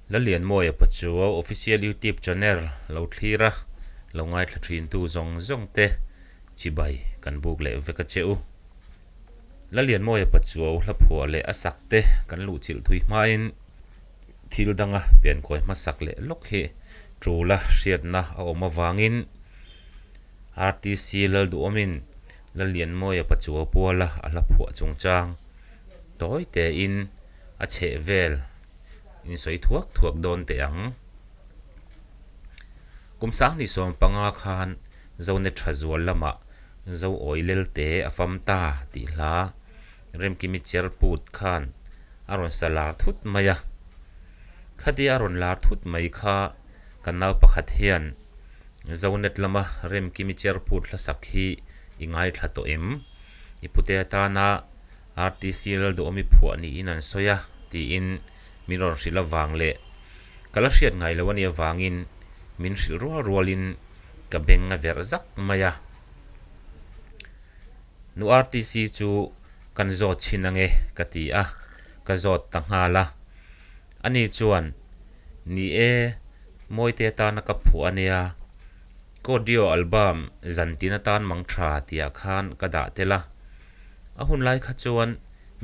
la lian moi pachuwa official YouTube channel lo thira lo ngai thlathin tu zong zong te chibai kan buk le veka cheu la lian moi pachuwa la phua le asak te kan lu chil thui main thil danga pian koi masak le lok he trula hriat na a oma wangin RTC lal du omin la lian moi pachuwa puala ala phua chungchang toy te in a che vel in soi thuak don te ang kumsang ni som panga khan zone thazwal lama zo oilel te afamta ti hla rem kimi cher put khan aron salar thut maya khati aron lar thut mai kha kanau pakhat hian zonet lama rem kimi cher put hla sakhi ingai thla to em ipute ta na RTC lal do mi phu ani inan soya ti in miror sila wangle kala hriat ngai lawani awangin min hril rualin ka benga verzak maya nu RTC chu kan zot chinange kati a ka zot tanghala ani chuan ni e moite ta na ka phu ania audio album zantina tan mangtha tia khan kada tela ahun lai kha chuan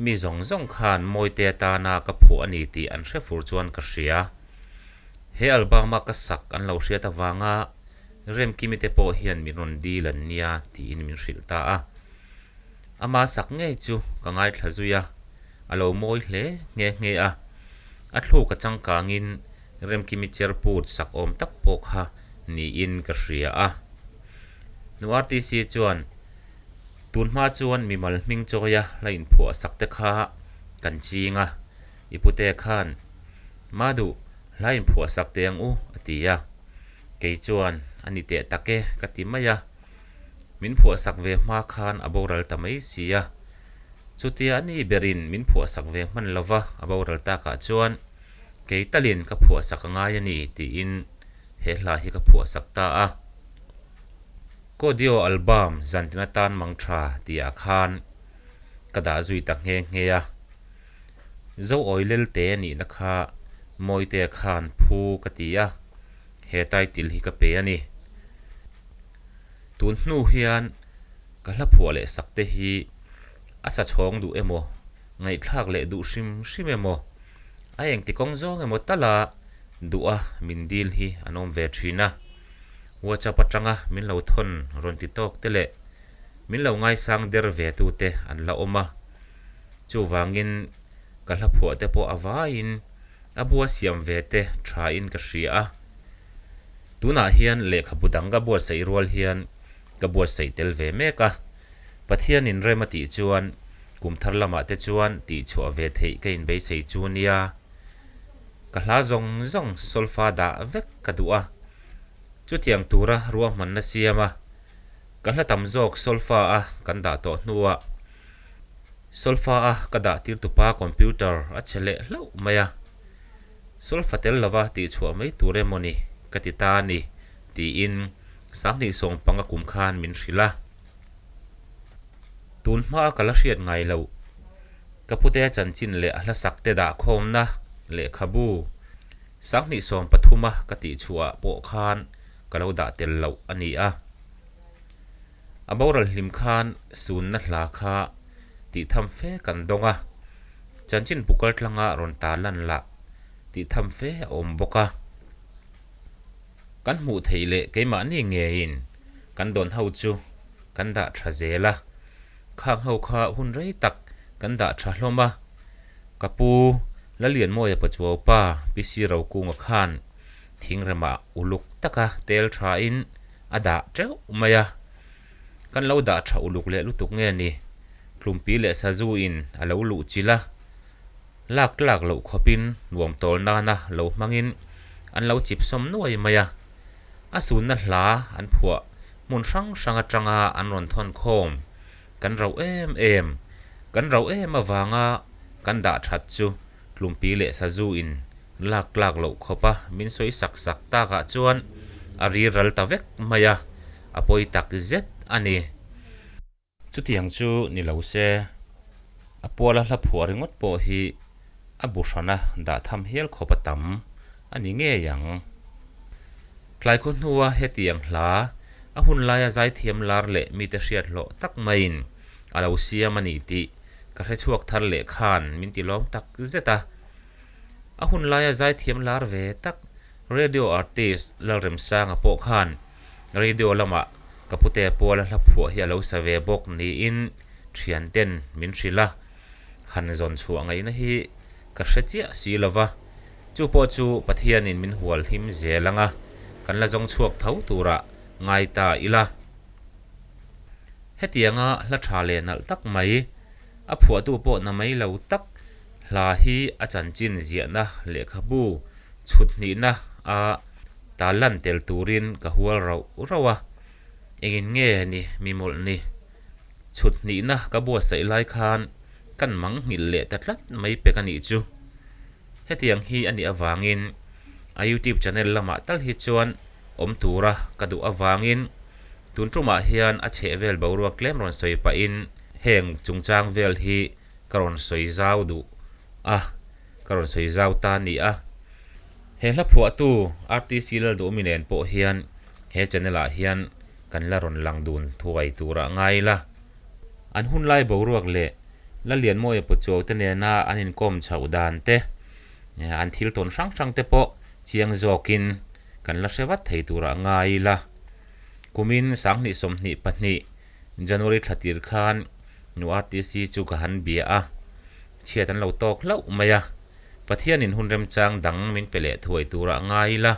mi zong zong khan moite ta na ka phu ani ti an hre fur chuan ka hria he album ka sak an lo hria ta wanga rem kimite po hian miron dilan nia ti in min hril ta a ama sak nge chu ka ngai thlazuya alo moi hle nge a thlu ka changkangin rem kimi cher put sak om tak po kha ni in ka hria a nu RTC chuan tunma chuan mimal hming choya lain phu sakte kha kan chinga ipute khan madu lain phu sakte ang u atia ke chuan ani te take katimaya min phu sak ve ma khan aboral tamai sia chutia ani berin min phu sak ve man lova aboral ta ka chuan ke talin ka phu sak nga yani ti in he hla hi ka phu sak ta a audio album zantina tan mangtha tia khan kada zui tak nge ya zo oilel te ni na kha moite khan phu katia he title hi ka pe ani tun hnu hian ka hla phu le sakte hi asa chhong du emo ngai thlak le du shim emo a eng ti kong zong emo tala du'a min dil hi anom ve thina wacha patanga min lo thon ron ti tok tele min lo ngai sang der ve tu te an la oma chu wangin ka hla phu te po awain abua siam ve te tha in ka hria tuna hian lekha budanga bor sei rol hian ka bor sei tel ve meka pathian in remati chuan kumthar lama te chuan ti chua ve thei ka in be sei chunia ka hla zong solfa da vek ka du'a chu tiang tura ruwa man na siama ka hla tam jok solfa a kan da to hnuwa solfa a ka da tir tu pa computer a chele hlo maya solfa tel lawa ti chua mai ture moni katita ni ti in sangni song panga kum khan min hrila tun ma kala hriat ngai lo kapute chanchin le hla sakte da khom na le khabu sangni som pathuma kati chua po khan kalo da tel lo ani a aboral hlim khan sun na hla kha ti tham fe kan donga chanchin pukal tlanga ron ta lan la ti tham fe om boka kan mu theile keima ni nge in kan don hau chu kan da thazela khang hau kha hun rei tak kan da tha hloma kapu la lian moi pachuwa pa pisi ro kunga khan thingrama uluk taka tel tha in ada treu maya kan lo da tha uluk le lutuk nge ni tlumpi le sazu in alo lu chila lak lo khopin nuam tol na lo mangin an lo chip som nuai maya asun na hla an phua mun sang atanga an ron thon khom kan ro em kan ro awanga kan da that chu tlumpi le sazu in lak lo khopa min soi sak ta ka chuan ari ral ta vek maya apoi tak zet ani chutiang chu ni lo se apola hla phuar ngot po hi abushana da tham hel khopatam ani nge yang tlai khun huwa hetiang hla a hun laia zai thiam lar le mi te hriat lo tak main alo siam ani ti ka hre chuak thar le khan min ti lom tak zeta a hun laia zai thiam lar ve tak radio artist lalrem sang a po khan radio lama kapute pola hla phua hi alo save bok ni in thian ten min hrila han zon chuang ai na hi ka hre si lova chu po chu pathian in min hual him zelanga kan la jong chuak thau tura ngai ta ila hetianga la tha le nal tak mai a phua tu po na mai lo tak hla hi a chan chin zia na le khabu chut ni na a talan tel turin ka hual rawa engin nge ni mimol ni chut ni na ka bo sai lai khan kan mang ngil le tatlat mai pe kan ni chu hetiang hi ani awangin a YouTube channel lama tal hi chuan om tura kadu awangin tun truma hian a che vel boruwa klem ron soi pa in heng chungchang vel hi karon soi zau du karon soi zau ta ni a he la phua tu RTC lal do minen po hian he channel a hian kan la ron lang dun thuai tura ngai la an hun lai boruak le la lian mo e po chaw te ne na anin kom chau dan te an thil ton sang te po chiang zokin kan la sewat thei tura ngai la kumin sang ni som ni pahni January thatir khan nu RTC chu ka han bia a chiatan lo tok lo maya pathian in hunrem chang dang min pele thuai tura ngai la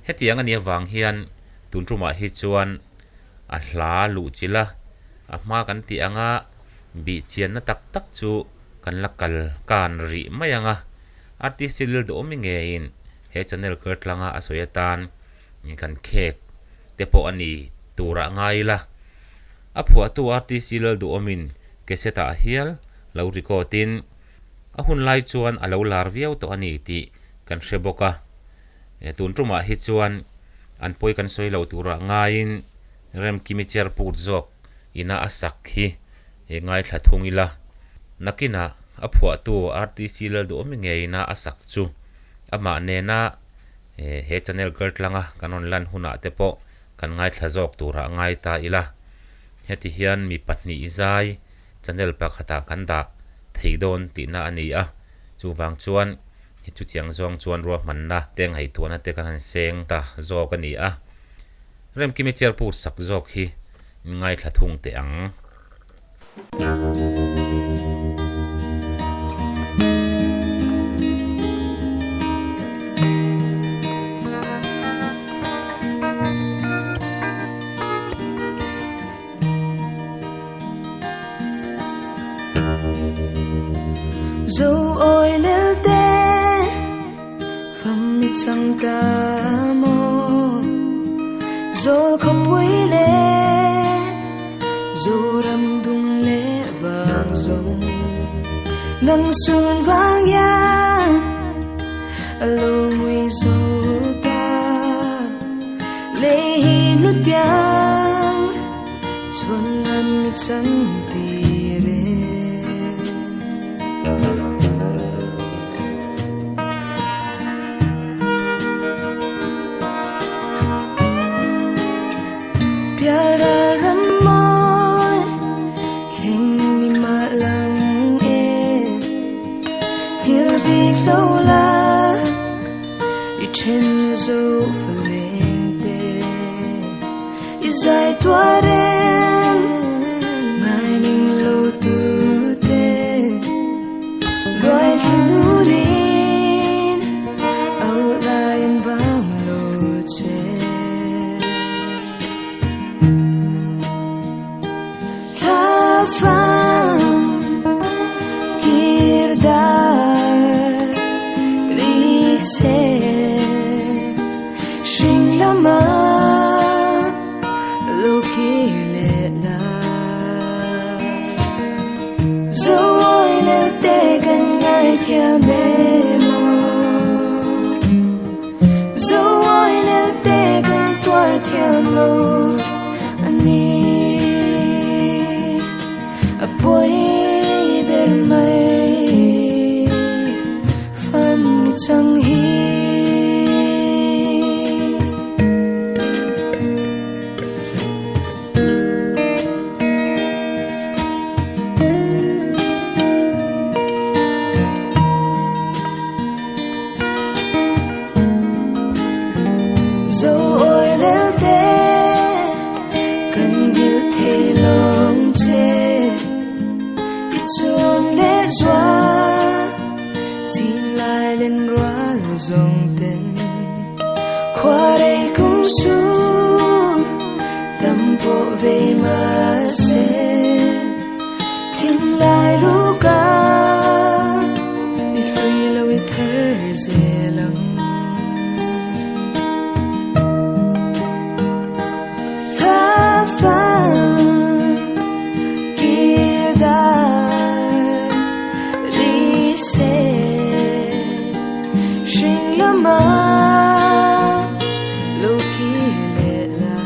hetiang ani awang hian tunruma hi chuan a hla lu chila a ma kan ti anga bi chian na tak tak chu kan la kal kan ri mayanga RTC lil do mi nge in he channel kertlanga asoyatan ni kan khek tepo ani tura ngai la a phua tu RTC lil do omin keseta hial lo recordin a hun lai chuan alo lar viau to ani ti kan hreboka tun truma hi chuan an poi kan soi lo tura ngain rem kimi cher put zok ina asak hi he ngai thla thungila nakina a phua tu RTC lil do mi nge ina asak chu ama ne na he channel kertlanga kanon lan huna tepo kan ngai thla zok tura ngai ta ila heti hian mi pahni izai channel pa khata kan da theidon ti na ani a chu wang chuan hi chu tiang zong chuan ro man na teng hai tuana te kan seng ta zok ani a rem kimi cher pu sak zok hi ngai thla thung te ang dẫu ôi lêu tê phàm mít chẳng ta mô dẫu không quý lệ dẫu đâm đung lệ vàng rồng nắng xuân vang yan alo nguy dẫu ta lệ hi nút tiếng chuan lan mít chẳng tì Piara ramoi keng ni ma lang he'll be lola I chen zo falente izai tuaren mining lo tu te loai nurin au lain bang lo che Sing lama lo kile la Zoe le te gan ngai thia me mo Zoe le te gan tua thia mo ani apoi ber mai fam chang hi in lai ruka ithui lo ither zelang tha fan kirdar ri se shing lama lo kile la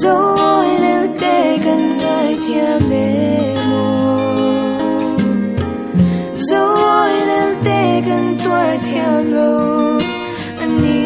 rồi leo tê gần ngay thiam đê mô rồi leo tê gần tuar thiam lô anh đi